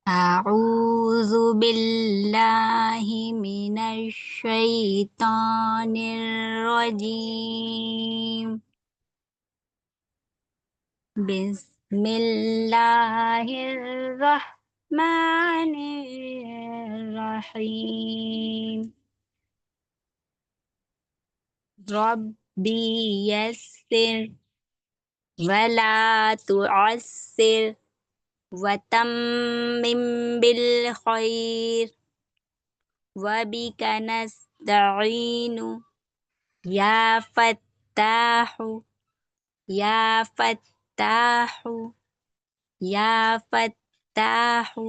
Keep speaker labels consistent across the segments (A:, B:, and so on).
A: أعوذ بالله من الشيطان الرجيم بسم الله الرحمن الرحيم ربي يسر ولا تعسر وتمم بالخير وبك نستعين يا فتاح يا فتاح يا فتاح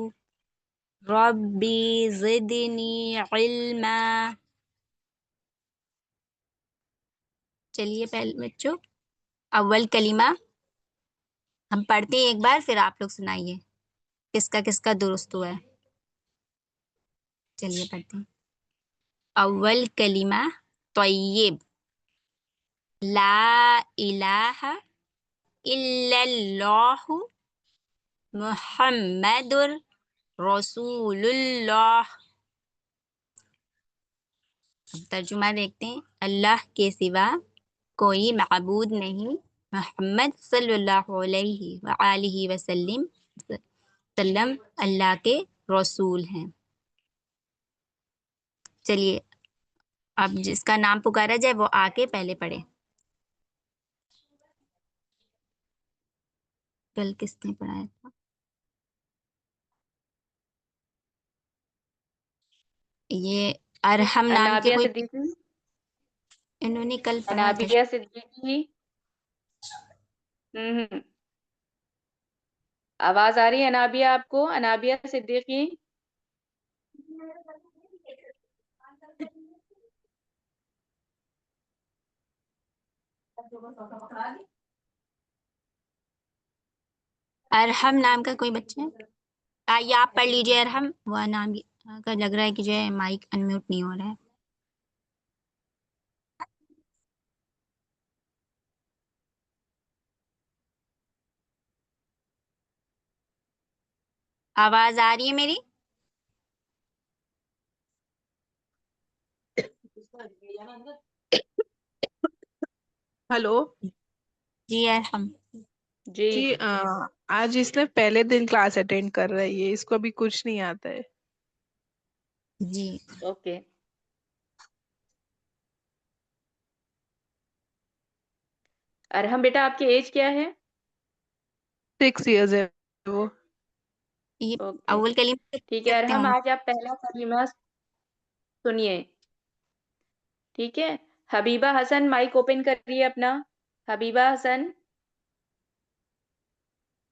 A: ربي زدني علما. چلیے پہلے بچوں اول کلمہ ہم پڑھتے ہیں ایک بار، پھر آپ لوگ سنائیے کس کا درست ہوا ہے. چلیے پڑھتے ہیں. اول کلمہ طیب، لا الہ الا اللہ محمد رسول اللہ. اب ترجمہ دیکھتے ہیں. اللہ کے سوا کوئی معبود نہیں، محمد صلی اللہ علیہ وآلہ وسلم اللہ کے رسول ہیں. چلیے اب جس کا نام پکارا جائے وہ آ کے پہلے پڑھے. کل کس نے پڑھایا تھا؟ یہ ارحم نام کے
B: انابیہ
A: کوئی،
B: صدیقی.
A: انہوں نے کل پڑھا تھا.
B: انابیہ صدیقی. آواز آ رہی ہے انابیہ آپ کو؟ انابیہ صدیقی.
A: ارحم نام کا کوئی بچہ ہے؟ آئیے آپ پڑھ لیجیے ارحم. وہ نام کا لگ رہا ہے کہ جو ہے مائک انمیوٹ نہیں ہو رہا ہے. آواز آ رہی ہے میری؟
C: ہلو
A: جی ارحم.
B: جی
C: جی آج اس نے پہلے دن کلاس اٹینڈ کر رہی ہے، اس کو ابھی کچھ نہیں آتا ہے.
A: جی
B: اوکے. ارحم بیٹا آپ کی ایج کیا ہے؟
C: 6 ایئرز ہے وہ.
A: یہ
B: اوکے
A: اول کلمہ
B: ٹھیک ہے
A: سکتے
B: ارحم،
A: ہوں.
B: آج آپ پہلا کلمہ سنیے. ٹھیک ہے. حبیبہ حسن مائک اوپن کر رہی ہے اپنا. حبیبہ حسن.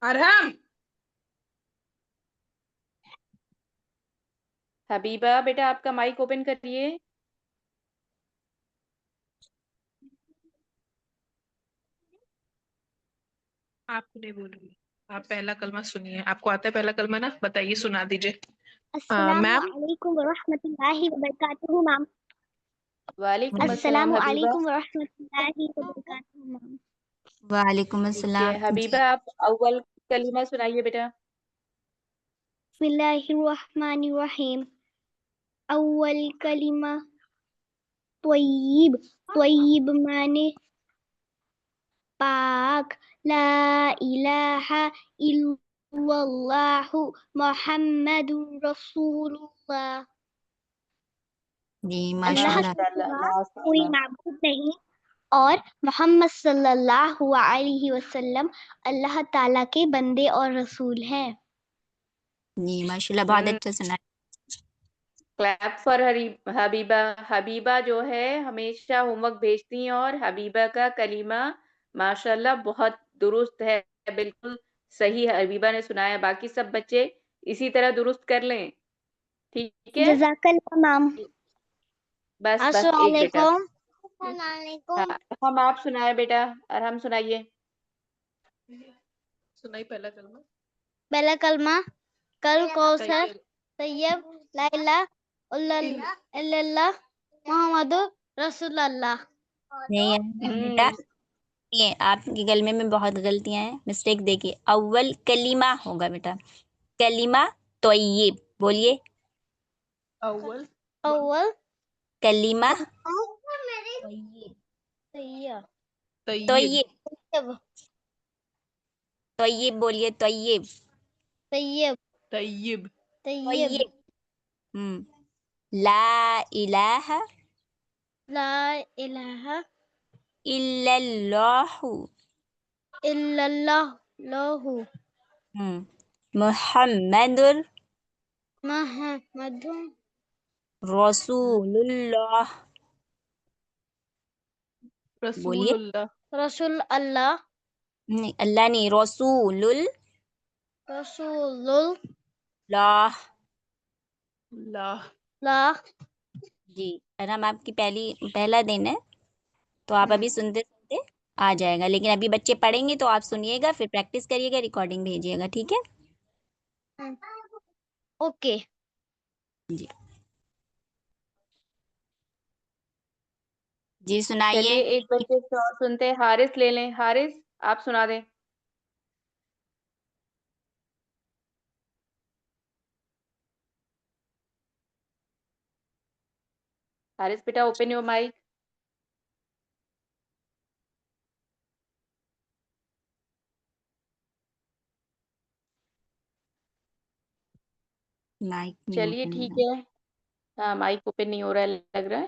C: ارحم
B: حبیبہ بیٹا آپ کا مائک اوپن کر رہی ہے.
C: آپ کو نہیں بول رہی، آپ پہلا کلمہ سنیے. آپ کو آتا ہے پہلا کلمہ نا؟ بتائیے، سنا دیجیے.
D: السلام
C: میم
D: علیکم ورحمۃ اللہ وبرکاتہ میم.
B: وعلیکم
D: السلام
B: السلام حبیبہ.
D: علیکم ورحمۃ اللہ وبرکاتہ میم.
A: وعلیکم
B: ٹھیک ہے
A: السلام.
B: حبیبہ آپ اول کلمہ سنائیے بیٹا.
D: بسم اللہ الرحمن الرحیم. اول کلمہ طیب. طیب معنی پاک. لا الہ الا اللہ محمد رسول اللہ.
A: جی ماشاء
D: اللہ
A: اللہ.
D: کے
B: ماشاءاللہ
D: سوا کوئی
B: ماشاءاللہ.
D: معبود نہیں اور محمد صلی اللہ علیہ وسلم اللہ تعالیٰ کے بندے اور رسول ہیں.
A: جی ماشاء اللہ بہت اچھا سنا.
B: کلیپ فار حبیبہ. حبیبہ جو ہے ہمیشہ ہوم ورک بھیجتی ہیں اور حبیبہ کا کلمہ ماشاءاللہ بہت درست ہے، بالکل صحیح حبیبہ نے سنایا. باقی سب بچے اسی طرح درست کر لیں. ٹھیک ہے
D: جزاک اللہ میم.
B: بس
D: السلام
B: ایک بیٹا.
D: علیکم. السلام علیکم.
B: ہاں ارحم آپ سنائے بیٹا. ارحم سنائیے.
C: سنائی پہلا کلمہ.
D: پہلا کلمہ کل کوثر
C: طیب.
D: طیب لا الہ الا اللہ محمد رسول اللہ.
A: نہیں بیٹا، یہ آپ کے کلمے میں بہت غلطیاں ہیں، مسٹیک دیکھیے. اول کلمہ ہوگا بیٹا. کلمہ طیب بولیے.
C: اول
D: اول
A: کلمہ
D: طیب
C: طیب
A: طیب. طیب بولیے طیب.
D: طیب
C: طیب
D: طیب
A: طیب. لا الہ
D: لا الہ
A: الا اللہ.
D: الا اللہ لہ
A: محمد
D: محمد
A: رسول اللہ.
C: رسول
A: بولیے.
C: اللہ
D: رسول اللہ
A: نہیں اللہ نہیں، رسول
D: رسول
A: اللہ.
C: اللہ.
D: اللہ.
A: جی اور ہم آپ کی پہلا دن ہے تو آپ ابھی سنتے سنتے آ جائے گا، لیکن ابھی بچے پڑھیں گے تو آپ سنیے گا، پھر پریکٹس کریے گا، ریکارڈنگ بھیجیے گا، ٹھیک ہے؟
D: اوکے.
A: جی جی سنائیے.
B: چلیے ایک بچے سے اور سنتے ہیں، حارث لے لیں. حارث آپ سنا دیں. حارث بیٹا اوپن یور مائک.
A: مائک نہیں
B: چلیے
A: open
B: ٹھیک
A: ہو
B: ہے. ہاں مائک اوپن نہیں ہو رہا ہے لگ رہا ہے.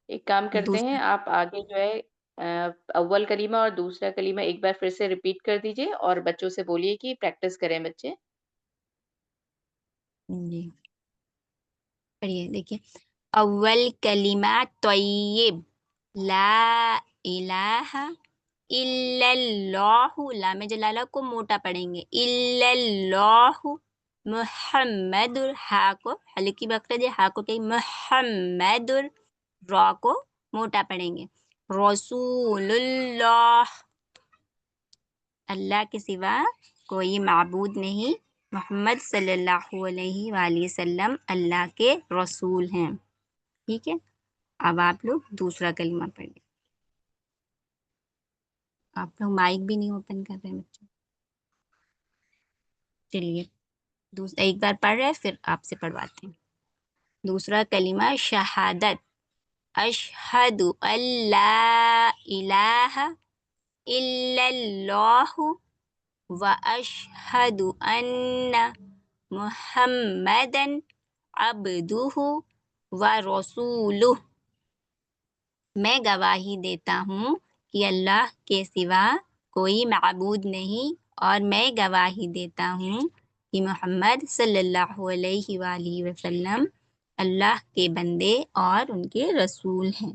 B: ایک کام
A: رہا.
B: کرتے ہیں، آپ آگے جو ہے اول کلمہ اور دوسرا کلمہ ایک بار پھر سے ریپیٹ کر دیجئے اور بچوں سے بولیے کہ پریکٹس کریں بچے.
A: جی پڑھیے دیکھیے. اول کلمہ طیب لا الہ الا اللہ، لام جلالہ کو موٹا پڑھیں گے، الا اللہ محمد، ہا کو ہلکی بکرے دے، ہا کو کہ محمد، را کو موٹا پڑھیں گے، رسول اللہ، اللہ کے سوا کوئی معبود نہیں، محمد صلی اللہ علیہ وآلہ وسلم اللہ کے رسول ہیں. ٹھیک ہے، اب آپ لوگ دوسرا کلمہ پڑھیں. آپ لوگ مائک بھی نہیں اوپن کر رہے ہیں بچوں. چلیے ایک بار پڑھ رہے پھر آپ سے پڑھواتے ہیں. دوسرا کلمہ شہادت. اشہد ان لا الہ الا اللہ واشہد ان محمدً عبدہ ورسولہ. میں گواہی دیتا ہوں کہ اللہ کے سوا کوئی معبود نہیں، اور میں گواہی دیتا ہوں کہ محمد صلی اللہ علیہ وآلہ وسلم اللہ کے بندے اور ان کے رسول ہیں.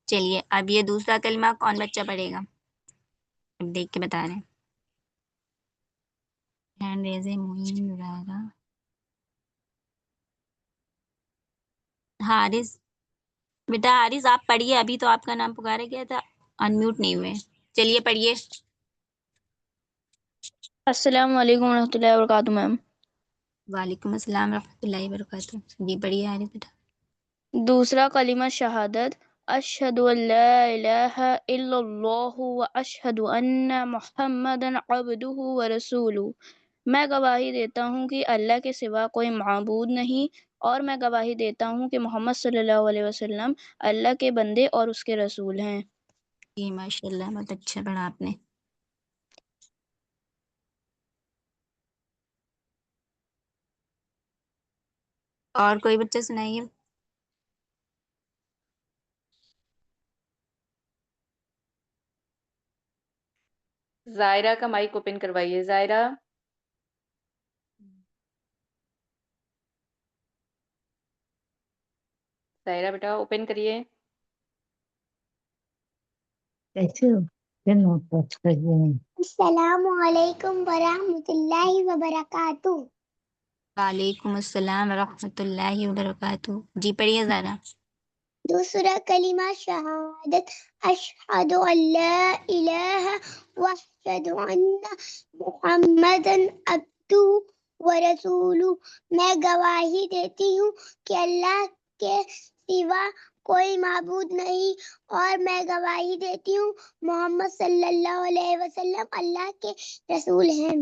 A: چلیے اب یہ دوسرا کلمہ کون بچہ پڑھے گا؟ اب دیکھ کے بتا رہے ہیں. ہینڈ ریز ہے معین زہرا. حارث بیٹا، حارث آپ پڑھیے، ابھی تو آپ کا نام پکارا گیا تھا، انمیوٹ نہیں ہوئے. چلیے پڑھیے.
E: السلام علیکم ورحمۃ اللہ وبرکاتہ میم.
A: وعلیکم السلام ورحمۃ اللہ وبرکاتہ. جی پڑھیے حارث بیٹا.
E: دوسرا کلمہ شہادت. اشہد ان لا الہ الا اللہ واشہد ان محمدا عبدہ ورسولہ. میں گواہی دیتا ہوں کہ اللہ کے سوا کوئی معبود نہیں، اور میں گواہی دیتا ہوں کہ محمد صلی اللہ علیہ وسلم اللہ کے بندے اور اس کے رسول ہیں.
A: جی ماشاء اللہ بہت اچھا پڑھا آپ نے. اور کوئی بچہ سنائیے.
B: زائرہ کا مائک اوپن کروائیے. زائرہ زائرہ بیٹا اوپن کریے.
D: السلام علیکم ورحمۃ اللہ وبرکاتہ.
A: وعلیکم السلام ورحمۃ اللہ وبرکاتہ. جی پڑھیے ذرا.
D: دوسرا کلمہ شہادت. اشہد ان لا الہ واشہد ان محمدا عبدہ ورسولہ. میں گواہی دیتی ہوں کہ اللہ کے سوا کوئی معبود نہیں، اور میں گواہی دیتی ہوں محمد صلی اللہ علیہ وسلم اللہ کے رسول ہیں.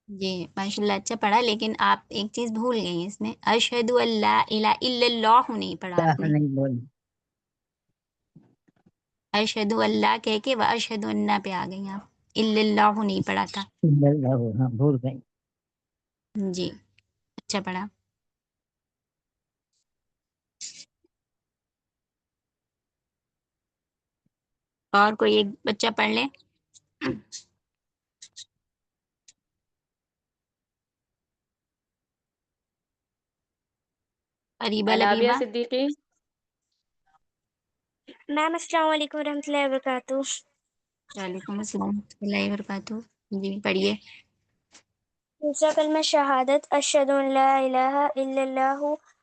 A: جی ماشاء اللہ اچھا پڑھا، لیکن آپ ایک چیز بھول گئی اس میں، اشہد اللہ الہ الا اللہ نہیں پڑھا آپ نے،
F: نہیں بول
A: اشہد اللہ کہہ کے و اشہد اللہ پہ آ گئی آپ، الا اللہ نہیں پڑھا تھا.
F: ہاں بھول گئی.
A: جی اچھا پڑھا. اور کوئی ایک بچہ پڑھ لے. قریبہ
B: انابیہ
A: لبیبہ.
B: صدیقی.
G: میم السلام علیکم ورحمۃ اللہ وبرکاتہ.
A: وعلیکم السلام ورحمۃ اللہ وبرکاتہ. جی پڑھیے.
G: دوسرا کلمہ شہادت اشہد ان لا الہ الا اللہ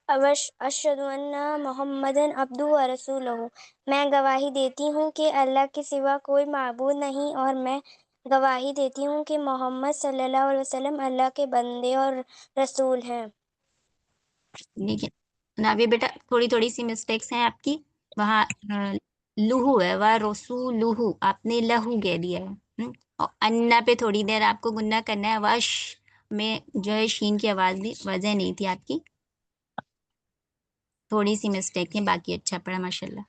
G: اشہد ان محمد عبدہ و رسولہ. میں گواہی دیتی ہوں کہ اللہ کے سوا کوئی معبود نہیں، اور میں گواہی دیتی ہوں کہ محمد صلی اللہ علیہ وسلم اللہ کے بندے اور رسول ہیں.
A: دیکھیے نابیہ بیٹا تھوڑی تھوڑی سی مسٹیکس ہیں آپ کی، وہاں لہو ہے و رسولہ، آپ نے لہو کہہ دیا ہے. اور انا پہ تھوڑی دیر آپ کو گننا کرنا ہے، وش میں جو ہے شین کی آواز بھی وجہ نہیں تھی آپ کی، تھوڑی سی مسٹیک ہے، باقی اچھا پڑھا ماشاء اللہ.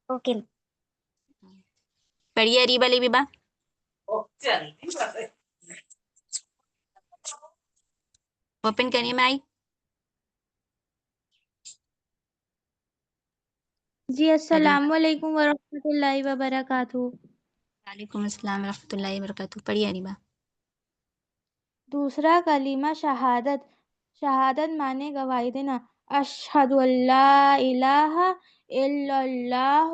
G: اوکے.
A: پڑھیے اریبہ لبیبہ. اوپن کریے میں آئی.
E: جی السلام علیکم ورحمۃ اللہ وبرکاتہ.
A: وعلیکم السلام ورحمۃ اللہ وبرکاتہ. پڑھیے اریبہ.
E: دوسرا کلمہ شہادت. شہادت مانے گواہی دینا. اشہد اللہ الہ الا اللہ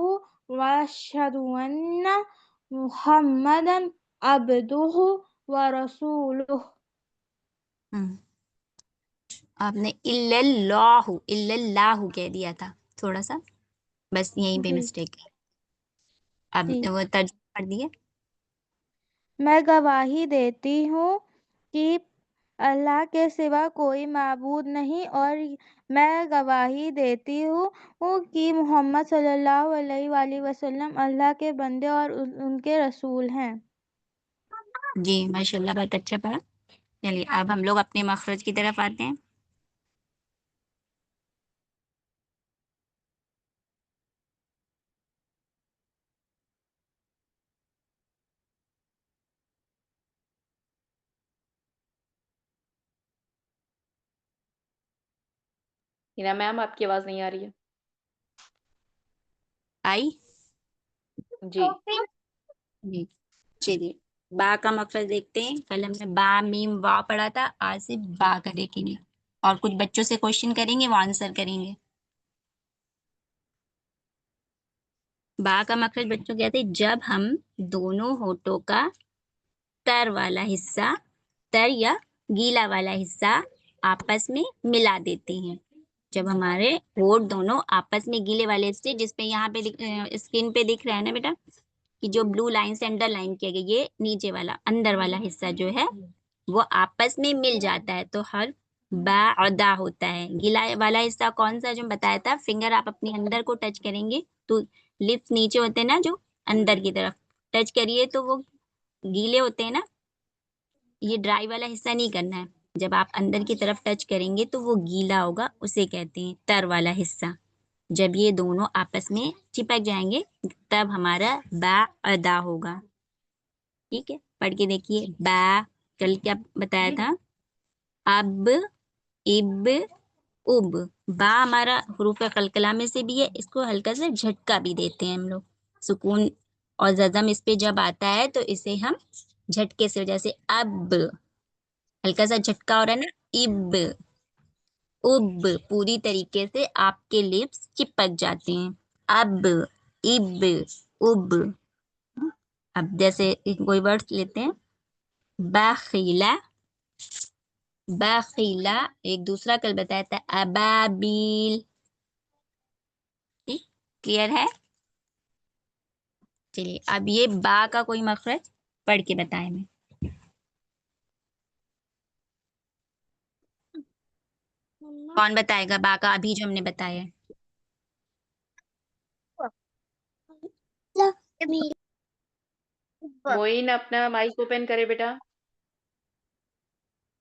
E: و اشہد ان محمد عبدہ و رسولہ.
A: آپ نے الا اللہ کہہ دیا تھا تھوڑا سا، بس یہیں پہ
E: جی
A: مسٹیک ہے. اب
E: جی.
A: وہ ترجمہ پڑھ دیے.
E: میں گواہی دیتی ہوں کہ اللہ کے سوا کوئی معبود نہیں، اور میں گواہی دیتی ہوں کہ محمد صلی اللہ علیہ وآلہ وسلم اللہ کے بندے اور ان کے رسول ہیں.
A: جی ماشاء اللہ بہت اچھا پڑھا. چلیے اب ہم لوگ اپنے مخرج کی طرف آتے ہیں.
B: ہینا میم آپ کی آواز نہیں آ رہی ہے.
A: آئی.
B: جی
A: جی چلیے با کا مخرج دیکھتے ہیں. کل ہم نے با میم وا پڑھا تھا، آج سے با کا دیکھیں گے، اور کچھ بچوں سے کوشچن کریں گے، وہ آنسر کریں گے. با کا مخرج بچوں کہتے ہیں جب ہم دونوں ہونٹوں کا تر والا حصہ، تر یا گیلا والا حصہ آپس میں ملا دیتے ہیں. جب ہمارے ہونٹ دونوں آپس میں گیلے والے حصے، جس پہ یہاں پہ اسکرین پہ دکھ رہا ہے نا بیٹا کہ جو بلو لائن سے انڈر لائن کیا گیا، یہ نیچے والا اندر والا حصہ جو ہے وہ آپس میں مل جاتا ہے تو حرف با ادا ہوتا ہے. گیلا والا حصہ کون سا جو بتایا تھا، فنگر آپ اپنے اندر کو ٹچ کریں گے تو لپس نیچے ہوتے ہیں نا، جو اندر کی طرف ٹچ کریے تو وہ گیلے ہوتے ہیں نا. یہ ڈرائی والا حصہ نہیں کرنا ہے، جب آپ اندر کی طرف ٹچ کریں گے تو وہ گیلا ہوگا، اسے کہتے ہیں تر والا حصہ. جب یہ دونوں آپس میں چپک جائیں گے تب ہمارا با ادا ہوگا. ٹھیک ہے پڑھ کے دیکھیے. با کل کیا بتایا تھا، اب اب اب. با ہمارا حروف قلقلہ میں سے بھی ہے، اس کو ہلکا سا جھٹکا بھی دیتے ہیں ہم لوگ. سکون اور ززم اس پہ جب آتا ہے تو اسے ہم جھٹکے سے، جیسے اب ہلکا سا جھٹکا ہو رہا ہے نا، اب اب پوری طریقے سے آپ کے لپس چپک جاتے ہیں. اب اب اب. اب جیسے کوئی ورڈ لیتے ہیں، بخیلہ، بخیلہ. ایک دوسرا کل بتایا تھا ابابیل. کلیئر ہے. چلیے اب یہ با کا کوئی مخرج پڑھ کے بتائیں میں. کون بتائے گا با کا ابھی جو ہم نے بتایا ہے؟
B: معین اپنا مائک اوپن کرے بیٹا.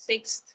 E: 6th।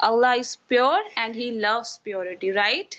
E: Allah is pure and he loves purity, right?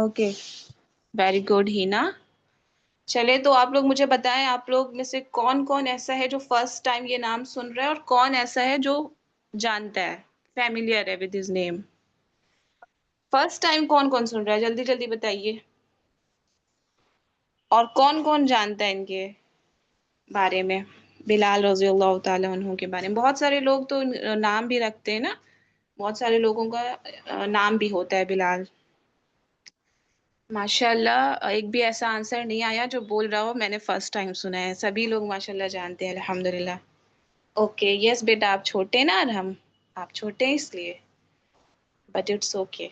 B: Okay very good ہینا. چلے تو آپ لوگ مجھے بتائیں آپ لوگ میں سے کون کون ایسا ہے جو فرسٹ ٹائم یہ نام سن رہا ہے اور کون ایسا ہے جو جانتا ہے فیملیئر ہے with his name. First time کون کون سن رہا ہے جلدی جلدی بتائیے. اور کون کون جانتا ہے ان کے بارے میں بلال رضی اللہ تعالیٰ عنہ کے بارے میں. بہت سارے لوگ تو نام بھی رکھتے ہیں نا, بہت سارے لوگوں کا نام بھی ہوتا ہے بلال. ماشاء اللہ ایک بھی ایسا آنسر نہیں آیا جو بول رہا ہو میں نے فرسٹ ٹائم سنا ہے. سبھی لوگ ماشاء اللہ جانتے ہیں الحمدللہ. اوکے یس بیٹا آپ چھوٹے ہیں نا ارحم, آپ چھوٹے ہیں اس لیے, بٹ اٹس اوکے.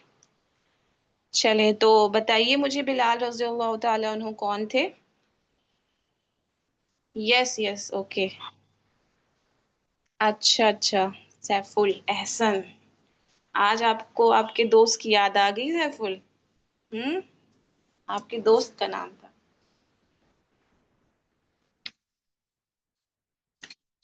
B: چلیں تو بتائیے مجھے بلال رضی اللہ تعالیٰ عنہ کون تھے. یس یس اوکے. اچھا سیف احسن, آج آپ کو آپ کے دوست کی یاد آ گئی سیف آپ کے دوست کا نام تھا.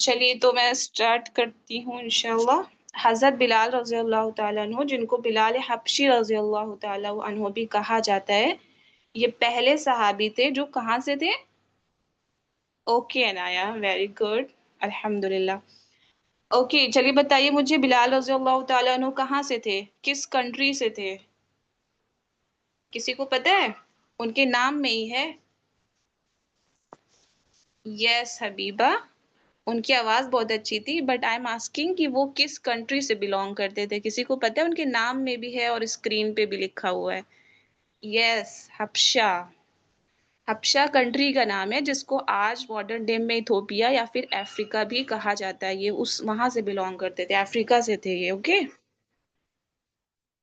B: چلیے تو میں اسٹارٹ کرتی ہوں انشاءاللہ. حضرت بلال رضی اللہ تعالیٰ عنہ جن کو بلال حبشی رضی اللہ تعالیٰ عنہ بھی کہا جاتا ہے, یہ پہلے صحابی تھے جو کہاں سے تھے. اوکے عنایا ویری گڈ الحمدللہ. اوکے چلیے بتائیے مجھے بلال رضی اللہ تعالیٰ عنہ کہاں سے تھے, کس کنٹری سے تھے, کسی کو پتہ ہے. ان کے نام میں ہی ہے. یس حبیبہ, ان کی آواز بہت اچھی تھی بٹ آئی ایم آسکنگ کہ وہ کس کنٹری سے بلونگ کرتے تھے. کسی کو پتہ ہے. ان کے نام میں بھی ہے اور اسکرین پہ بھی لکھا ہوا ہے. یس حبشہ. حبشہ کنٹری کا نام ہے جس کو آج ماڈرن ڈے میں ایتھوپیا یا پھر افریقہ بھی کہا جاتا ہے. یہ اس وہاں سے بلونگ کرتے تھے, افریقہ سے تھے یہ. اوکے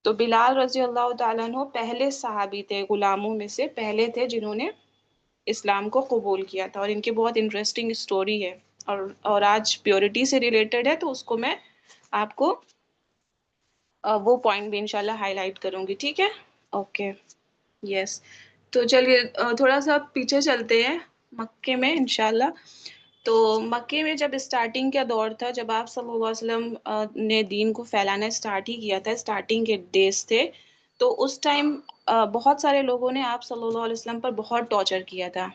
B: تو بلال رضی اللہ تعالیٰ عنہ پہلے صحابی تھے, غلاموں میں سے پہلے تھے جنہوں نے اسلام کو قبول کیا تھا. اور ان کی بہت انٹرسٹنگ اسٹوری ہے اور آج پیورٹی سے ریلیٹڈ ہے, تو اس کو میں آپ کو وہ پوائنٹ بھی انشاءاللہ ہائی لائٹ کروں گی. ٹھیک ہے اوکے یس. تو چلیے تھوڑا سا پیچھے چلتے ہیں مکے میں انشاءاللہ. تو مکے میں جب اسٹارٹنگ کا دور تھا, جب آپ صلی اللہ علیہ وسلم نے دین کو پھیلانا اسٹارٹ ہی کیا تھا, اسٹارٹنگ کے ڈیز تھے, تو اس ٹائم بہت سارے لوگوں نے آپ صلی اللہ علیہ وسلم پر بہت ٹارچر کیا تھا,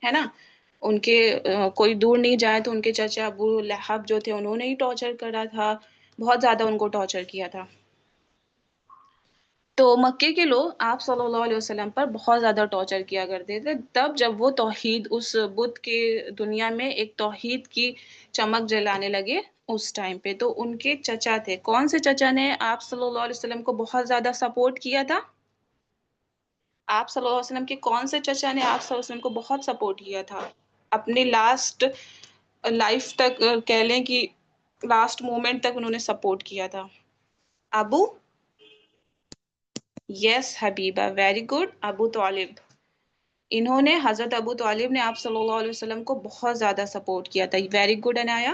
B: ہے نا. ان کے کوئی دور نہیں جائے تو ان کے چچا ابو لہب جو تھے انہوں نے ہی ٹارچر کرا تھا, بہت زیادہ ان کو ٹارچر کیا تھا. تو مکے کے لوگ آپ صلی اللہ علیہ وسلم پر بہت زیادہ ٹارچر کیا کرتے تھے. تب جب وہ توحید اس بت کے دنیا میں ایک توحید کی چمک جلانے لگے اس ٹائم پہ, تو ان کے چچا تھے. کون سے چچا نے آپ صلی اللہ علیہ وسلم کو بہت زیادہ سپورٹ کیا تھا. آپ صلی اللہ علیہ وسلم کے کون سے چچا نے آپ صلی اللہ علیہ وسلم کو بہت سپورٹ کیا تھا اپنی لاسٹ لائف تک, کہہ لیں کہ لاسٹ مومنٹ تک انہوں نے سپورٹ کیا تھا. ابو یس حبیبہ ویری گڈ, ابو طالب. انہوں نے حضرت ابو طالب نے آپ صلی اللہ علیہ وسلم کو بہت زیادہ سپورٹ کیا تھا. Very good Inaya.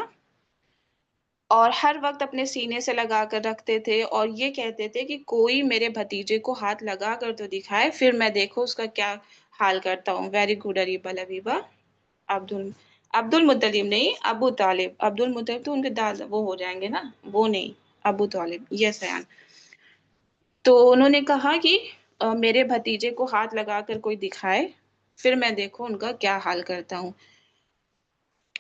B: اور ہر وقت اپنے سینے سے لگا کر رکھتے تھے اور یہ کہتے تھے کہ کوئی میرے بھتیجے کو ہاتھ لگا کر تو دکھائے, پھر میں دیکھو اس کا کیا حال کرتا ہوں. ویری گڈ حبیبہ. عبد المطلب نہیں, ابو طالب. عبد المطلب تو ان کے دادا وہ ہو جائیں گے نا, وہ نہیں, ابو طالب. یس ایان. تو انہوں نے کہا کہ میرے بھتیجے کو ہاتھ لگا کر کوئی دکھائے, پھر میں دیکھو ان کا کیا حال کرتا ہوں.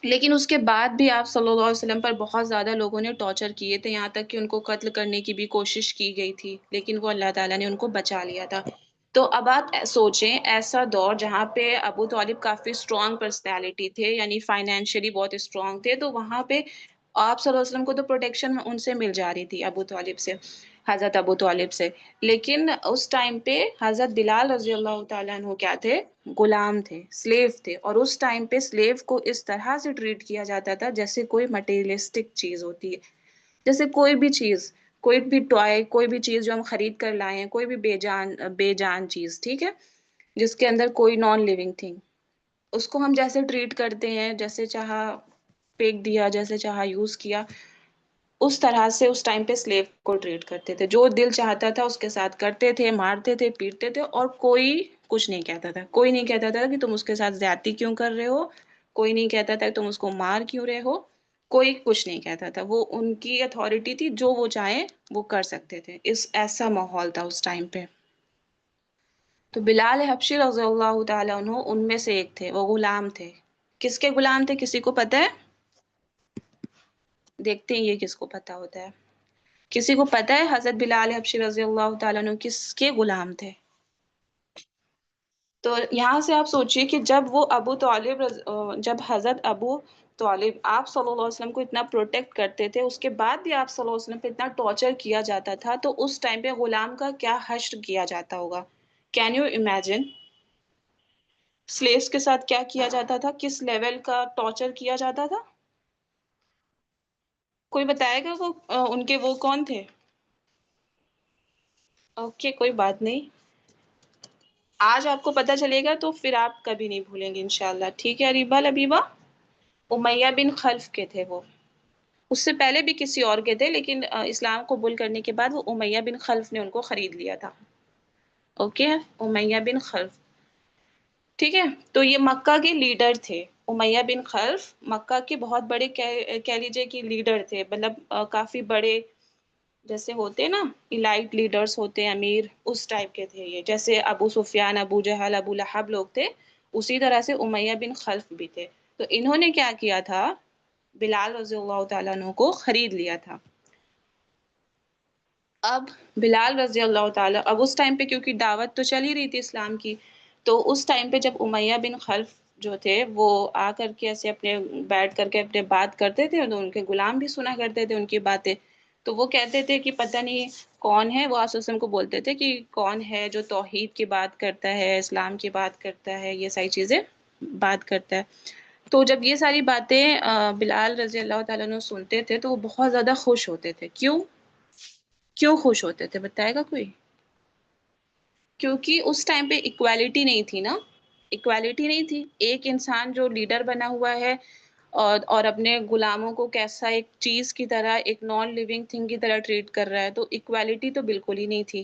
B: لیکن اس کے بعد بھی آپ صلی اللہ علیہ وسلم پر بہت زیادہ لوگوں نے ٹارچر کیے تھے, یہاں تک کہ ان کو قتل کرنے کی بھی کوشش کی گئی تھی, لیکن وہ اللہ تعالیٰ نے ان کو بچا لیا تھا. تو اب آپ سوچیں ایسا دور جہاں پہ ابو طالب کافی اسٹرانگ پرسنالٹی تھے, یعنی فائنینشلی بہت اسٹرانگ تھے, تو وہاں پہ آپ صلی اللہ علیہ وسلم کو تو پروٹیکشن ان سے مل جا رہی تھی, ابو طالب سے, حضرت ابو طالب سے. لیکن اس ٹائم پہ حضرت بلال رضی اللہ تعالیٰ عنہ کیا تھے, غلام تھے, سلیو تھے. اور اس ٹائم پہ سلیو کو اس طرح سے ٹریٹ کیا جاتا تھا جیسے کوئی مٹیریلسٹک چیز ہوتی ہے, جیسے کوئی بھی چیز, کوئی بھی ٹوائے, کوئی بھی چیز جو ہم خرید کر لائے ہیں, کوئی بھی بے جان چیز, ٹھیک ہے, جس کے اندر کوئی نان لیونگ تھنگ, اس کو ہم جیسے ٹریٹ کرتے ہیں, جیسے چاہا پھینک دیا, جیسے چاہا یوز کیا, اس طرح سے اس ٹائم پہ سلیو کو ٹریٹ کرتے تھے. جو دل چاہتا تھا اس کے ساتھ کرتے تھے, مارتے تھے, پیٹتے تھے, اور کوئی کچھ نہیں کہتا تھا. کوئی نہیں کہتا تھا کہ تم اس کے ساتھ زیادتی کیوں کر رہے ہو, کوئی نہیں کہتا تھا کہ تم اس کو مار کیوں رہے ہو, کوئی کچھ نہیں کہتا تھا. وہ ان کی اتھارٹی تھی, جو وہ چاہیں وہ کر سکتے تھے. ایسا ماحول تھا اس ٹائم پہ.
H: تو بلال حبشی رضی اللہ تعالیٰ عنہ ان میں سے ایک تھے، وہ غلام تھے. کس کے غلام تھے کسی کو پتہ ہے؟ دیکھتے ہیں یہ کس کو پتہ ہوتا ہے. کسی کو پتہ ہے حضرت بلال حبشی رضی اللہ تعالیٰ عنہ کس کے غلام تھے؟ تو یہاں سے آپ سوچئے کہ جب حضرت ابو طالب آپ صلی اللہ علیہ وسلم کو اتنا پروٹیکٹ کرتے تھے، اس کے بعد بھی آپ صلی اللہ علیہ وسلم پہ اتنا ٹارچر کیا جاتا تھا، تو اس ٹائم پہ غلام کا کیا حشر کیا جاتا ہوگا؟ Can you imagine? سلیوز کے ساتھ کیا کیا جاتا تھا، کس لیول کا ٹارچر کیا جاتا تھا؟ کوئی بتائے گا ان کے وہ کون تھے؟ اوکے، کوئی بات نہیں، آج آپ کو پتہ چلے گا تو پھر آپ کبھی نہیں بھولیں گے انشاءاللہ. ٹھیک ہے ریبا لبیبہ؟ امیہ بن خلف کے تھے وہ. اس سے پہلے بھی کسی اور کے تھے، لیکن اسلام قبول کرنے کے بعد وہ امیہ بن خلف نے ان کو خرید لیا تھا. اوکے، امیہ بن خلف. ٹھیک ہے، تو یہ مکہ کے لیڈر تھے. امیہ بن خلف مکہ کے بہت بڑے کہہ لیجیے کہ لیڈر تھے، مطلب کافی بڑے، جیسے ہوتے نا الائٹ لیڈرز ہوتے ہیں، امیر، اس ٹائپ کے تھے یہ. جیسے ابو سفیان، ابو جہل، ابو لہب لوگ تھے، اسی طرح سے امیہ بن خلف بھی تھے. تو انہوں نے کیا کیا تھا؟ بلال رضی اللہ تعالیٰ عنہ کو خرید لیا تھا. اب بلال رضی اللہ تعالیٰ، اب اس ٹائم پہ کیونکہ دعوت تو چل ہی رہی تھی اسلام کی، تو اس ٹائم پہ جب امیہ بن خلف جو تھے وہ آ کر کے ایسے اپنے بیٹھ کر کے اپنے بات کرتے تھے، تو ان کے غلام بھی سنا کرتے تھے ان کی باتیں. تو وہ کہتے تھے کہ پتہ نہیں کون ہے، وہ آصف وسلم کو بولتے تھے کہ کون ہے جو توحید کی بات کرتا ہے، اسلام کی بات کرتا ہے، یہ ساری چیزیں بات کرتا ہے. تو جب یہ ساری باتیں بلال رضی اللہ تعالیٰ عنہ سنتے تھے تو وہ بہت زیادہ خوش ہوتے تھے. کیوں خوش ہوتے تھے بتائے گا کوئی؟ کیونکہ اس ٹائم پہ ایکویلٹی نہیں تھی نا، ایکویلٹی نہیں تھی. ایک انسان جو لیڈر بنا ہوا ہے اور اپنے غلاموں کو کیسا ایک چیز کی طرح، ایک نان لیونگ تھنگ کی طرح ٹریٹ کر رہا ہے، تو ایکویلٹی تو بالکل ہی نہیں تھی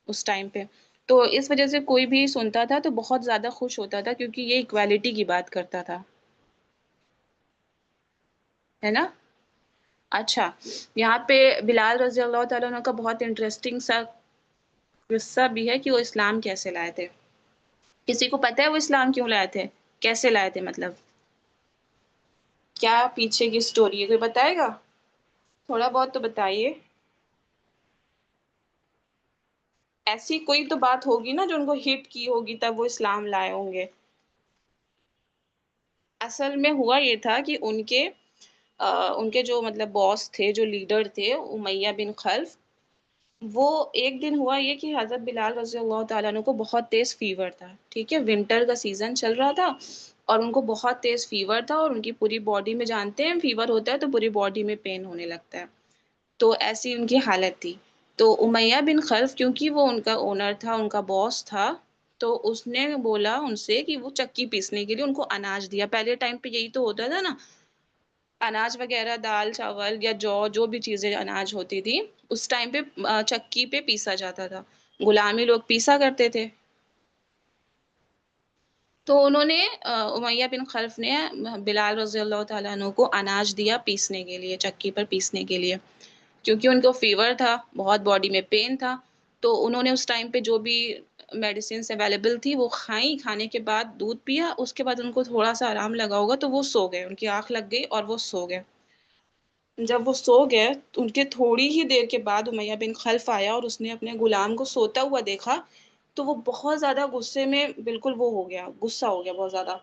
H: اس ٹائم پہ. تو اس وجہ سے کوئی بھی سنتا تھا تو بہت زیادہ خوش ہوتا تھا، کیونکہ یہ ایکویلٹی کی بات کرتا تھا، ہے نا. اچھا، یہاں پہ بلال رضی اللہ تعالیٰ عنہ کا بہت انٹرسٹنگ سا قصہ بھی ہے کہ وہ اسلام کیسے لائے تھے. کسی کو پتہ ہے وہ اسلام کیوں لائے تھے، کیسے لائے تھے، مطلب کیا پیچھے کی سٹوری ہے؟ کوئی بتائے گا؟ تھوڑا بہت تو بتائیے. ایسی کوئی تو بات ہوگی نا جو ان کو ہٹ کی ہوگی تب وہ اسلام لائے ہوں گے. اصل میں ہوا یہ تھا کہ ان کے جو مطلب باس تھے، جو لیڈر تھے امیہ بن خلف، وہ ایک دن ہوا یہ کہ حضرت بلال رضی اللہ تعالیٰ عنہ کو بہت تیز فیور تھا. ٹھیک ہے، ونٹر کا سیزن چل رہا تھا اور ان کو بہت تیز فیور تھا، اور ان کی پوری باڈی میں، جانتے ہیں فیور ہوتا ہے تو پوری باڈی میں پین ہونے لگتا ہے، تو ایسی ان کی حالت تھی. تو امیہ بن خلف کیونکہ وہ ان کا اونر تھا، ان کا باس تھا، تو اس نے بولا ان سے کہ وہ چکی پیسنے کے لیے ان کو اناج دیا. پہلے ٹائم پہ یہی تو ہوتا تھا نا، اناج وغیرہ، دال چاول یا جو بھی چیزیں اناج ہوتی تھی اس ٹائم پہ چکی پہ پیسا جاتا تھا، غلامی لوگ پیسا کرتے تھے. تو انہوں نے امیہ بن خلف نے بلال رضی اللہ تعالیٰ عنہ کو اناج دیا پیسنے کے لیے، چکی پر پیسنے کے لیے، کیونکہ ان کو فیور تھا، بہت باڈی میں پین تھا. تو انہوں نے اس ٹائم پہ جو بھی میڈیسنس اویلیبل تھی وہ کھائیں، کھانے کے بعد دودھ پیا، اس کے بعد ان کو تھوڑا سا آرام لگا ہوگا تو وہ سو گئے، ان کی آنکھ لگ گئی اور وہ سو گئے. جب وہ سو گئے تو ان کے تھوڑی ہی دیر کے بعد امیہ بن خلف آیا اور اس نے اپنے غلام کو سوتا ہوا دیکھا، تو وہ بہت زیادہ غصے میں بالکل وہ ہو گیا، غصہ ہو گیا بہت زیادہ.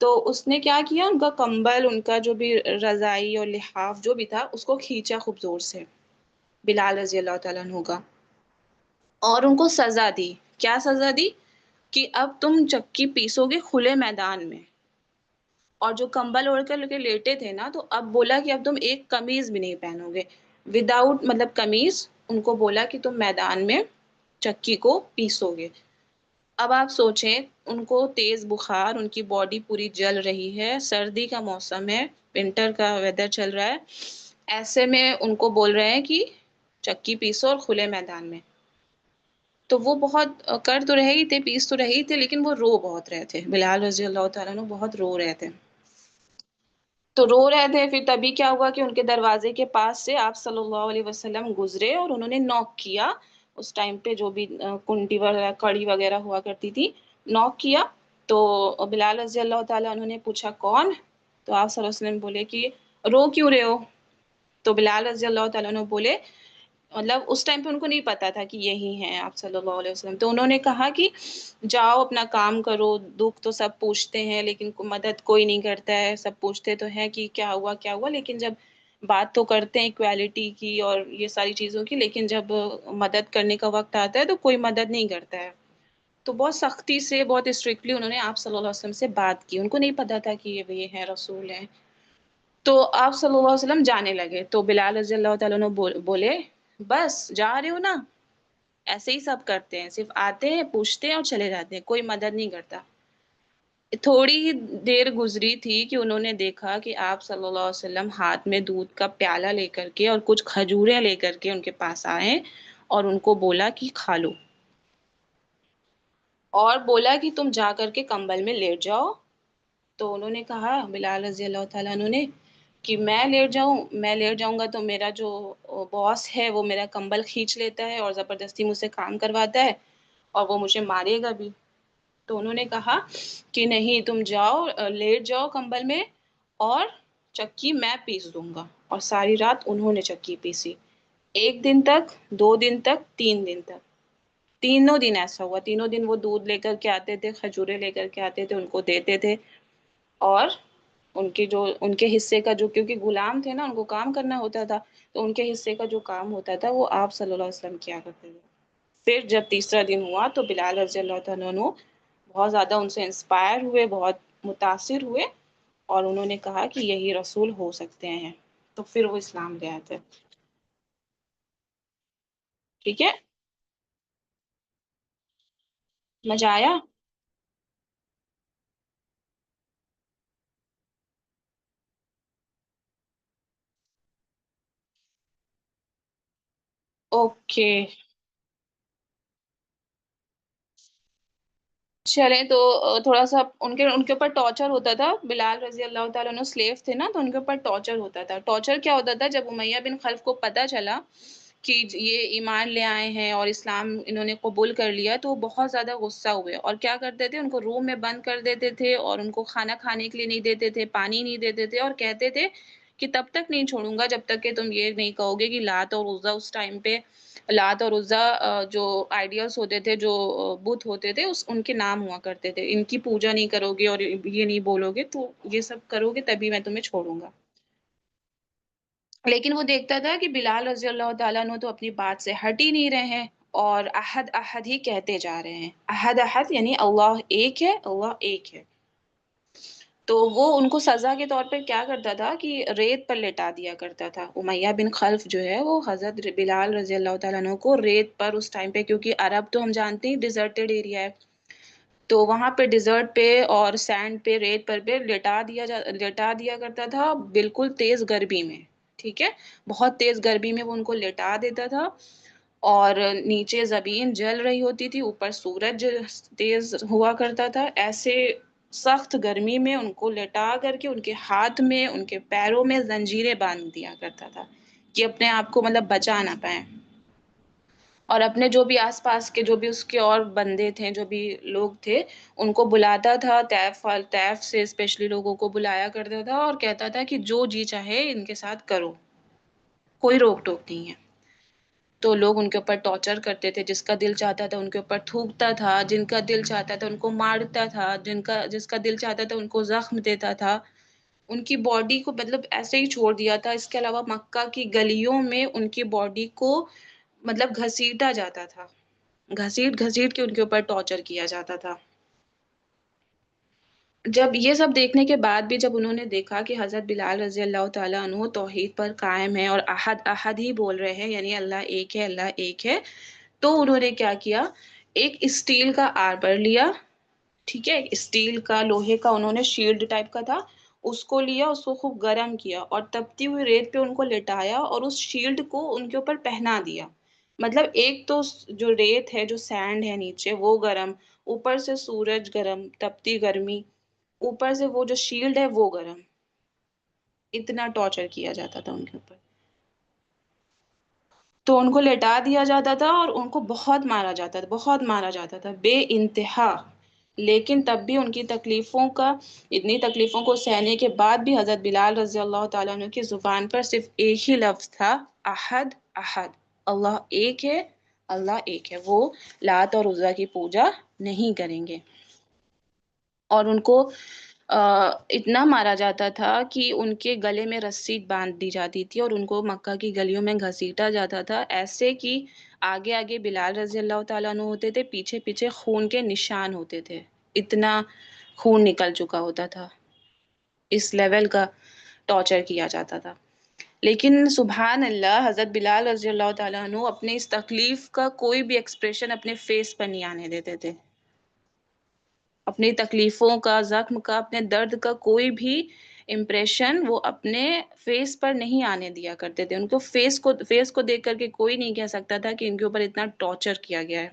H: تو اس نے کیا کیا، ان کا کمبل، ان کا جو بھی رضائی اور لحاف جو بھی تھا اس کو کھینچا خوب زور سے بلال رضی اللہ تعالیٰ عنہ کا، اور ان کو سزا دی. کیا سزا دی؟ کہ اب تم چکی پیسو گے کھلے میدان میں، اور جو کمبل اوڑھ کر کے لیٹے تھے نا، تو اب بولا کہ اب تم ایک قمیض بھی نہیں پہنو گے، وداؤٹ مطلب قمیض. ان کو بولا کہ تم میدان میں چکی کو پیسو گے. اب آپ سوچیں، ان کو تیز بخار، ان کی باڈی پوری جل رہی ہے، سردی کا موسم ہے، ونٹر کا ویدر چل رہا ہے، ایسے میں ان کو بول رہے ہیں کہ چکی پیسو اور کھلے میدان میں. تو وہ بہت کر تو رہے ہی تھے، پیس تو رہے ہی تھے، لیکن وہ رو بہت رہے تھے. بلال رضی اللہ تعالیٰ عنہ بہت رو رہے تھے. تو رو رہے تھے، پھر تبھی کیا ہوا کہ ان کے دروازے کے پاس سے آپ صلی اللہ علیہ وسلم گزرے اور انہوں نے نوک کیا. اس ٹائم پہ جو بھی کنڈی وغیرہ کڑی وغیرہ ہوا کرتی تھی، نوک کیا تو بلال رضی اللہ تعالیٰ انہوں نے پوچھا کون؟ تو آپ صلی اللہ علیہ وسلم بولے کہ رو کیوں رہے ہو؟ تو بلال رضی اللہ تعالیٰ عنہ بولے، مطلب اس ٹائم پہ ان کو نہیں پتا تھا کہ یہی ہیں آپ صلی اللہ علیہ وسلم، تو انہوں نے کہا کہ جاؤ اپنا کام کرو، دکھ تو سب پوچھتے ہیں لیکن مدد کوئی نہیں کرتا ہے، سب پوچھتے تو ہیں کہ کیا ہوا کیا ہوا، لیکن جب بات تو کرتے ہیں ایکویلٹی کی اور یہ ساری چیزوں کی، لیکن جب مدد کرنے کا وقت آتا ہے تو کوئی مدد نہیں کرتا ہے۔ تو بہت سختی سے، بہت اسٹرکٹلی انہوں نے آپ صلی اللہ علیہ وسلم سے بات کی، ان کو نہیں پتا تھا کہ یہ ہیں رسول ہیں۔ تو آپ صلی اللہ علیہ وسلم جانے لگے تو بلال رضی اللہ تعالیٰ عنہ بولے بس جا رہے ہو نا، ایسے ہی سب کرتے ہیں، صرف آتے ہیں پوچھتے ہیں اور چلے جاتے ہیں، کوئی مدد نہیں کرتا۔ تھوڑی ہی دیر گزری تھی کہ انہوں نے دیکھا کہ آپ صلی اللہ علیہ وسلم ہاتھ میں دودھ کا پیالہ لے کر کے اور کچھ کھجوریں لے کر کے ان کے پاس آئے اور ان کو بولا کہ کھا لو، اور بولا کہ تم جا کر کے کمبل میں لیٹ جاؤ۔ تو انہوں نے کہا بلال رضی اللہ تعالیٰ عنہ نے کہ میں لیٹ جاؤں گا تو میرا جو باس ہے وہ میرا کمبل کھینچ لیتا ہے اور زبردستی مجھ سے کام کرواتا ہے اور وہ مجھے مارے گا بھی۔ تو انہوں نے کہا کہ نہیں، تم جاؤ لیٹ جاؤ کمبل میں اور چکی میں پیس دوں گا، اور ساری رات انہوں نے چکی پیسی، 1 دن تک، 2 دن تک، 3 دن تک، تینوں دن ایسا ہوا۔ تینوں دن وہ دودھ لے کر کے آتے تھے، کھجورے لے کر کے آتے تھے، ان کو دیتے تھے، اور ان کے حصے کا جو، کیونکہ غلام تھے نا ان کو کام کرنا ہوتا تھا، تو ان کے حصے کا جو کام ہوتا تھا وہ آپ صلی اللہ علیہ وسلم کیا کرتے تھے۔ پھر جب تیسرا دن ہوا تو بلال رضی اللہ تعالیٰ عنہ بہت زیادہ ان سے انسپائر ہوئے، بہت متاثر ہوئے، اور انہوں نے کہا کہ یہی رسول ہو سکتے ہیں، تو پھر وہ اسلام لے آئے تھے۔ ٹھیک ہے، مزہ آیا؟ اوکے، چلیں تو تھوڑا سا ان کے اوپر ٹارچر ہوتا تھا، بلال رضی اللہ تعالیٰ عنہ سلیو تھے نا، تو ان کے اوپر ٹارچر ہوتا تھا۔ ٹارچر کیا ہوتا تھا؟ جب امیہ بن خلف کو پتہ چلا کہ یہ ایمان لے آئے ہیں اور اسلام انہوں نے قبول کر لیا، تو وہ بہت زیادہ غصہ ہوئے، اور کیا کرتے تھے، ان کو روم میں بند کر دیتے تھے اور ان کو کھانا کھانے کے لیے نہیں دیتے تھے، پانی نہیں دیتے تھے، اور کہتے تھے کہ تب تک نہیں چھوڑوں گا جب تک کہ تم یہ نہیں کہو گے کہ لات اور عزیٰ، اس ٹائم پہ لات اور عزیٰ جو آئیڈیلس ہوتے تھے، جو بت ہوتے تھے، ان کے نام ہوا کرتے تھے، ان کی پوجا نہیں کرو گے اور یہ نہیں بولو گے، تو یہ سب کرو گے تبھی میں تمہیں چھوڑوں گا۔ لیکن وہ دیکھتا تھا کہ بلال رضی اللہ تعالیٰ عنہ تو اپنی بات سے ہٹ ہی نہیں رہے ہیں، اور احد احد ہی کہتے جا رہے ہیں، احد احد یعنی اللہ ایک ہے، اللہ ایک ہے۔ تو وہ ان کو سزا کے طور پر کیا کرتا تھا کہ ریت پر لٹا دیا کرتا تھا۔ امیہ بن خلف جو ہے وہ حضرت بلال رضی اللہ تعالیٰ عنہ کو ریت پر اس ٹائم پہ، کیونکہ عرب تو ہم جانتے ہیں ڈیزرٹیڈ ایریا ہے، تو وہاں پہ ڈیزرٹ پہ اور سینڈ پہ، ریت پر پہ لٹا دیا کرتا تھا، بالکل تیز گرمی میں، ٹھیک ہے، بہت تیز گرمی میں وہ ان کو لٹا دیتا تھا، اور نیچے زمین جل رہی ہوتی تھی، اوپر سورج تیز ہوا کرتا تھا، ایسے سخت گرمی میں ان کو لٹا کر کے ان کے ہاتھ میں، ان کے پیروں میں زنجیریں باندھ دیا کرتا تھا کہ اپنے آپ کو مطلب بچا نہ پائیں، اور اپنے جو بھی آس پاس کے جو بھی اس کے اور بندے تھے، جو بھی لوگ تھے، ان کو بلاتا تھا، طیف سے اسپیشلی لوگوں کو بلایا کرتا تھا اور کہتا تھا کہ جو جی چاہے ان کے ساتھ کرو، کوئی روک ٹوک نہیں ہے۔ تو لوگ ان کے اوپر ٹارچر کرتے تھے، جس کا دل چاہتا تھا ان کے اوپر تھوکتا تھا، جن کا دل چاہتا تھا ان کو مارتا تھا، جس کا دل چاہتا تھا ان کو زخم دیتا تھا، ان کی باڈی کو مطلب ایسے ہی چھوڑ دیا تھا۔ اس کے علاوہ مکہ کی گلیوں میں ان کی باڈی کو مطلب گھسیٹا جاتا تھا، گھسیٹ گھسیٹ کے ان کے اوپر ٹارچر کیا جاتا تھا۔ جب یہ سب دیکھنے کے بعد بھی جب انہوں نے دیکھا کہ حضرت بلال رضی اللہ تعالیٰ عنہ توحید پر قائم ہے اور احد احد ہی بول رہے ہیں، یعنی اللہ ایک ہے، اللہ ایک ہے، تو انہوں نے کیا کیا، ایک اسٹیل کا آربر لیا، ٹھیک ہے، اسٹیل کا، لوہے کا، انہوں نے شیلڈ ٹائپ کا تھا، اس کو لیا، اس کو خوب گرم کیا اور تپتی ہوئی ریت پہ ان کو لٹایا اور اس شیلڈ کو ان کے اوپر پہنا دیا۔ مطلب ایک تو جو ریت ہے، جو سینڈ ہے نیچے، وہ گرم، اوپر سے سورج گرم، تپتی گرمی، اوپر سے وہ جو شیلڈ ہے وہ گرم، اتنا ٹارچر کیا جاتا تھا ان کے اوپر۔ تو ان کو لٹا دیا جاتا تھا اور ان کو بہت مارا جاتا تھا، بہت مارا جاتا تھا بے انتہا. لیکن تب بھی ان کی اتنی تکلیفوں کو سہنے کے بعد بھی حضرت بلال رضی اللہ تعالیٰ عنہ کی زبان پر صرف ایک ہی لفظ تھا، احد احد، اللہ ایک ہے، اللہ ایک ہے. وہ لات اور عزا کی پوجا نہیں کریں گے. اور ان کو اتنا مارا جاتا تھا کہ ان کے گلے میں رسی باندھ دی جاتی تھی اور ان کو مکہ کی گلیوں میں گھسیٹا جاتا تھا، ایسے کہ آگے آگے بلال رضی اللہ تعالیٰ عنہ ہوتے تھے، پیچھے پیچھے خون کے نشان ہوتے تھے، اتنا خون نکل چکا ہوتا تھا، اس لیول کا ٹارچر کیا جاتا تھا. لیکن سبحان اللہ، حضرت بلال رضی اللہ تعالیٰ عنہ اپنے اس تکلیف کا کوئی بھی ایکسپریشن اپنے فیس پر نہیں آنے دیتے تھے. اپنی تکلیفوں کا، زخم کا، اپنے درد کا کوئی بھی امپریشن وہ اپنے فیس پر نہیں آنے دیا کرتے تھے. ان کو فیس کو دیکھ کر کے کوئی نہیں کہہ سکتا تھا کہ ان کے اوپر اتنا ٹارچر کیا گیا ہے.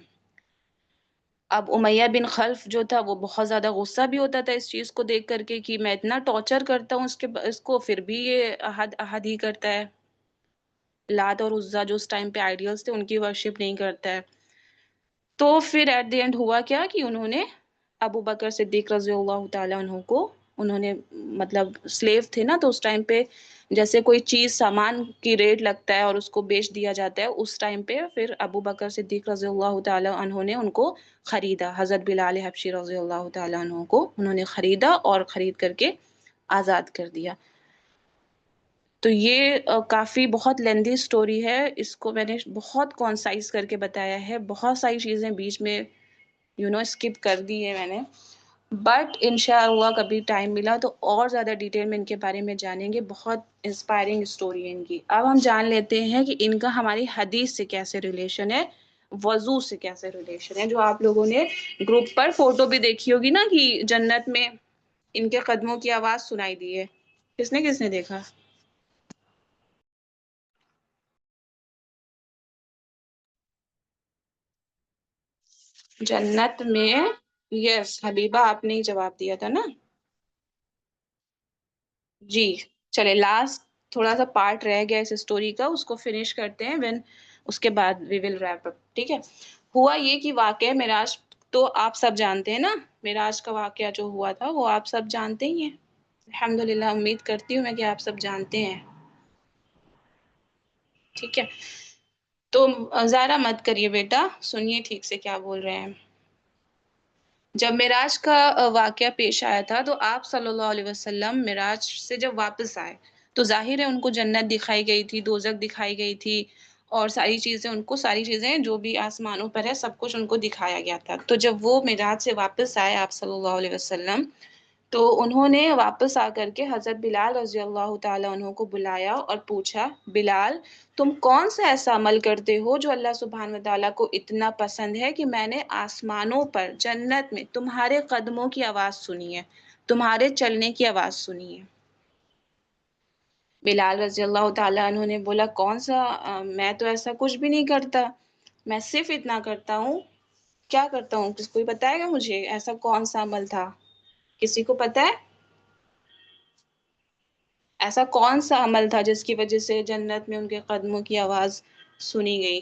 H: اب امیہ بن خلف جو تھا وہ بہت زیادہ غصہ بھی ہوتا تھا اس چیز کو دیکھ کر کے کہ میں اتنا ٹارچر کرتا ہوں اس کو پھر بھی یہ احد ہی کرتا ہے. لات اور عزا جو اس ٹائم پہ آئیڈیلز تھے ان کی ورشپ نہیں کرتا ہے. تو پھر ایٹ دی اینڈ ہوا کیا کہ انہوں نے ابو بکر صدیق رضی اللہ تعالیٰ عنہ کو، انہوں نے مطلب سلیو تھے نا، تو اس ٹائم پہ جیسے کوئی چیز سامان کی ریٹ لگتا ہے اور اس کو بیچ دیا جاتا ہے، اس ٹائم پہ پھر ابو بکر صدیق رضی اللہ تعالیٰ عنہ نے ان کو خریدا. حضرت بلال حبشی رضی اللہ تعالیٰ عنہ کو انہوں نے خریدا اور خرید کر کے آزاد کر دیا. تو یہ کافی بہت لیندی سٹوری ہے، اس کو میں نے بہت کونسائز کر کے بتایا ہے، بہت ساری چیزیں بیچ میں اسکپ کر دی ہے میں نے. بٹ انشاءاللہ کبھی ٹائم ملا تو اور زیادہ ڈیٹیل میں ان کے بارے میں جانیں گے. بہت انسپائرنگ سٹوری ہے ان کی. اب ہم جان لیتے ہیں کہ ان کا ہماری حدیث سے کیسے ریلیشن ہے، وضو سے کیسے ریلیشن ہے. جو آپ لوگوں نے گروپ پر فوٹو بھی دیکھی ہوگی نا کہ جنت میں ان کے قدموں کی آواز سنائی دی ہے، کس نے دیکھا؟ جنت میں، یس حبیبہ آپ نے ہی جواب دیا تھا نا. جی چلے، لاسٹ تھوڑا سا پارٹ رہ گیا اس اسٹوری کا، اس کو فنش کرتے ہیں، اس کے بعد وی ول ریپ اپ. ٹھیک ہے. ہوا یہ کہ واقعہ معراج تو آپ سب جانتے ہیں نا، معراج کا واقعہ جو ہوا تھا وہ آپ سب جانتے ہی ہیں الحمدللہ. امید کرتی ہوں میں کہ آپ سب جانتے ہیں. ٹھیک ہے. تو ظاہرہ مت کریے بیٹا، سنیے ٹھیک سے کیا بول رہے ہیں. جب معراج کا واقعہ پیش آیا تھا تو آپ صلی اللہ علیہ وسلم معراج سے جب واپس آئے تو ظاہر ہے ان کو جنت دکھائی گئی تھی، دوزخ دکھائی گئی تھی، اور ساری چیزیں جو بھی آسمانوں پر ہے سب کچھ ان کو دکھایا گیا تھا. تو جب وہ معراج سے واپس آئے آپ صلی اللہ علیہ وسلم تو انہوں نے واپس آ کر کے حضرت بلال رضی اللہ تعالیٰ عنہ کو بلایا اور پوچھا، بلال تم کون سا ایسا عمل کرتے ہو جو اللہ سبحانہ وتعالیٰ کو اتنا پسند ہے کہ میں نے آسمانوں پر جنت میں تمہارے قدموں کی آواز سنی ہے، تمہارے چلنے کی آواز سنی ہے. بلال رضی اللہ تعالیٰ عنہ نے بولا، کون سا، میں تو ایسا کچھ بھی نہیں کرتا، میں صرف اتنا کرتا ہوں. کیا کرتا ہوں؟ کوئی بتائے گا مجھے ایسا کون سا عمل تھا؟ کسی کو پتہ ہے ایسا کون سا عمل تھا جس کی وجہ سے جنت میں ان کے قدموں کی آواز سنی گئی؟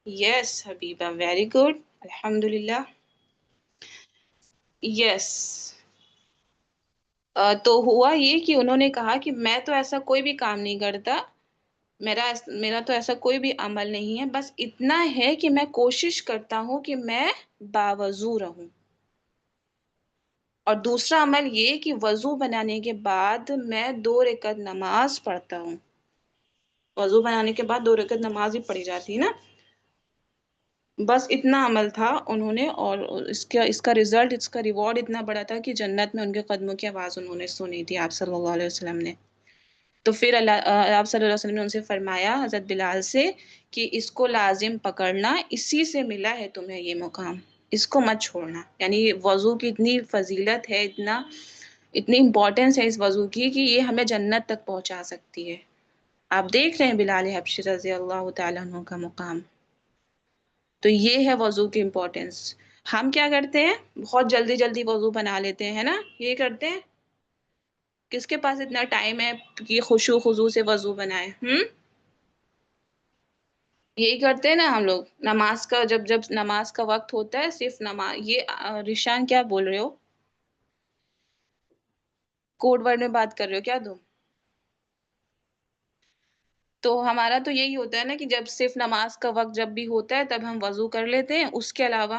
H: یس حبیبہ، ویری گڈ، الحمدللہ. یس. تو ہوا یہ کہ انہوں نے کہا کہ میں تو ایسا کوئی بھی کام نہیں کرتا، میرا تو ایسا کوئی بھی عمل نہیں ہے، بس اتنا ہے کہ میں کوشش کرتا ہوں کہ میں باوضو رہوں. اور دوسرا عمل یہ کہ وضو بنانے کے بعد میں 2 رکعت نماز پڑھتا ہوں. وضو بنانے کے بعد 2 رکعت نماز ہی پڑھی جاتی نا. بس اتنا عمل تھا انہوں نے، اور اس کا رزلٹ، اس کا ریوارڈ اتنا بڑا تھا کہ جنت میں ان کے قدموں کی آواز انہوں نے سنی تھی آپ صلی اللہ علیہ وسلم نے. تو پھر آپ صلی اللہ علیہ وسلم نے ان سے فرمایا حضرت بلال سے کہ اس کو لازم پکڑنا، اسی سے ملا ہے تمہیں یہ مقام، اس کو مت چھوڑنا. یعنی وضو کی اتنی فضیلت ہے، اتنی امپورٹنس ہے اس وضو کی کہ یہ ہمیں جنت تک پہنچا سکتی ہے. آپ دیکھ رہے ہیں بلال حبشی رضی اللہ تعالیٰ عنہ کا مقام. تو یہ ہے وضو کی امپورٹنس. ہم کیا کرتے ہیں؟ بہت جلدی جلدی وضو بنا لیتے ہیں نا، یہ کرتے ہیں. کس کے پاس اتنا ٹائم ہے کہ خشوع خضوع سے وضو بنائے؟ یہی کرتے ہیں نا ہم لوگ نماز کا، جب جب نماز کا وقت ہوتا ہے صرف نماز. یہ ریشان کیا بول رہے ہو؟ کوڈ ورڈ میں بات کر رہے ہو کیا تم؟ تو ہمارا تو یہی ہوتا ہے نا کہ جب صرف نماز کا وقت جب بھی ہوتا ہے تب ہم وضو کر لیتے ہیں، اس کے علاوہ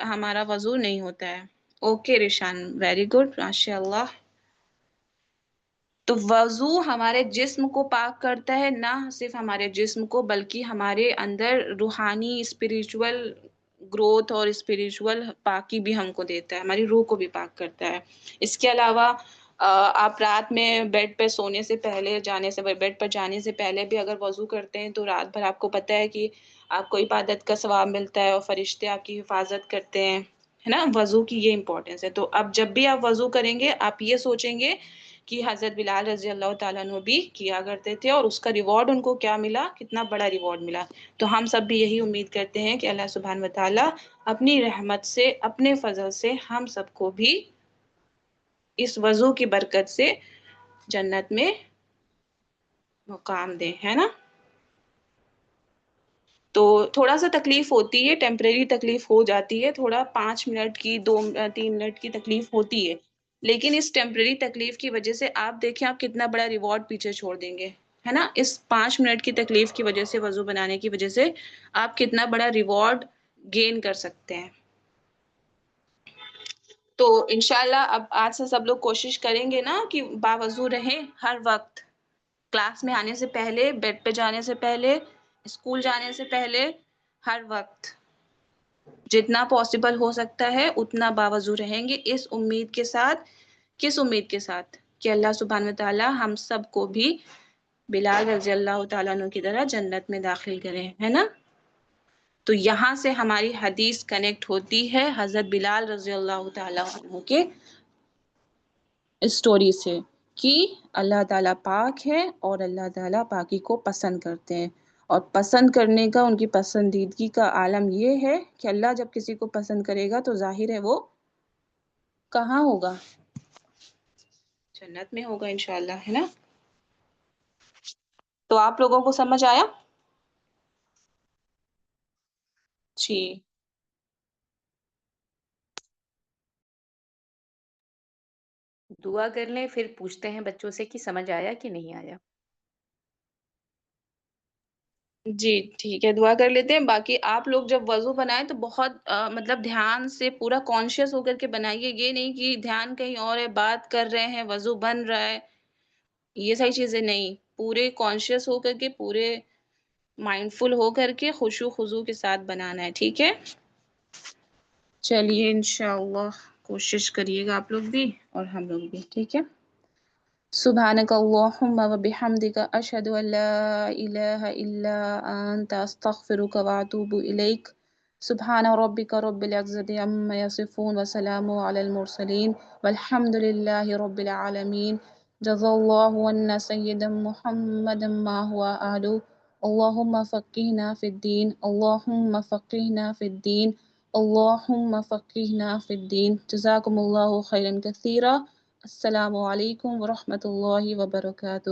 H: ہمارا وضو نہیں ہوتا ہے. اوکے ریشان، ویری گڈ، ماشاء اللہ. تو وضو ہمارے جسم کو پاک کرتا ہے، نہ صرف ہمارے جسم کو بلکہ ہمارے اندر روحانی اسپریچول گروتھ اور اسپریچول پاکی بھی ہم کو دیتا ہے، ہماری روح کو بھی پاک کرتا ہے. اس کے علاوہ آپ رات میں بیڈ پہ سونے سے پہلے بیڈ پر جانے سے پہلے بھی اگر وضو کرتے ہیں تو رات بھر آپ کو پتہ ہے کہ آپ کو عبادت کا ثواب ملتا ہے اور فرشتے آپ کی حفاظت کرتے ہیں، ہے نا. وضو کی یہ امپورٹنس ہے. تو اب جب بھی آپ وضو کریں گے آپ یہ سوچیں گے کہ حضرت بلال رضی اللہ تعالیٰ عنہ بھی کیا کرتے تھے اور اس کا ریوارڈ ان کو کیا ملا، کتنا بڑا ریوارڈ ملا. تو ہم سب بھی یہی امید کرتے ہیں کہ اللہ سبحانہ و تعالیٰ اپنی رحمت سے، اپنے فضل سے ہم سب کو بھی اس وضو کی برکت سے جنت میں مقام دے، ہے نا. تو تھوڑا سا تکلیف ہوتی ہے، ٹیمپریری تکلیف ہو جاتی ہے، تھوڑا 5 منٹ کی 2-3 منٹ کی تکلیف ہوتی ہے، لیکن اس ٹیمپریری تکلیف کی وجہ سے آپ دیکھیں آپ کتنا بڑا ریوارڈ پیچھے چھوڑ دیں گے، ہے نا. اس 5 منٹ کی تکلیف کی وجہ سے، وضو بنانے کی وجہ سے آپ کتنا بڑا ریوارڈ گین کر سکتے ہیں. تو انشاءاللہ اب آج سے سب لوگ کوشش کریں گے نا کہ باوضو رہیں ہر وقت، کلاس میں آنے سے پہلے، بیڈ پہ جانے سے پہلے، اسکول جانے سے پہلے، ہر وقت جتنا پاسبل ہو سکتا ہے اتنا باوضو رہیں گے، اس امید کے ساتھ. کس امید کے ساتھ؟ کہ اللہ سبحانہ و تعالیٰ ہم سب کو بھی بلال رضی اللہ تعالیٰ عنہ کی طرح جنت میں داخل کریں، ہے نا. تو یہاں سے ہماری حدیث کنیکٹ ہوتی ہے حضرت بلال رضی اللہ تعالیٰ عنہ کے اسٹوری سے کہ اللہ تعالیٰ پاک ہے اور اللہ تعالیٰ پاکی کو پسند کرتے ہیں. اور پسند کرنے کا، ان کی پسندیدگی کا عالم یہ ہے کہ اللہ جب کسی کو پسند کرے گا تو ظاہر ہے وہ کہاں ہوگا؟ جنت میں ہوگا انشاءاللہ، ہے نا. تو آپ لوگوں کو سمجھ آیا؟ جی
B: دعا کر لیں پھر پوچھتے ہیں بچوں سے کہ سمجھ آیا کہ نہیں آیا.
H: جی ٹھیک ہے، دعا کر لیتے ہیں. باقی آپ لوگ جب وضو بنائیں تو بہت مطلب دھیان سے پورا کانشیس ہو کر کے بنائیے. یہ نہیں کہ دھیان کہیں اور ہے، بات کر رہے ہیں، وضو بن رہا ہے، یہ ساری چیزیں نہیں. پورے کانشیس ہو کر کے، پورے مائنڈ فل ہو کر کے خشوع خضوع کے ساتھ بنانا ہے، ٹھیک ہے. چلیے انشاءاللہ کوشش کریے گا آپ لوگ بھی اور ہم لوگ بھی، ٹھیک ہے. سبحانك اللهم وبحمدك أشهد أن لا إله إلا أنت أستغفرك وأتوب إليك. سبحان ربك رب العزة عما يصفون وسلام على المرسلين والحمد لله رب العالمين. جزا الله عنا سيدا محمدا ما هو أهله. اللهم فقهنا في الدين، اللهم فقهنا في الدين، اللهم فقهنا في الدين. جزاكم الله خيرا كثيرا. السلام علیکم ورحمۃ اللہ وبرکاتہ.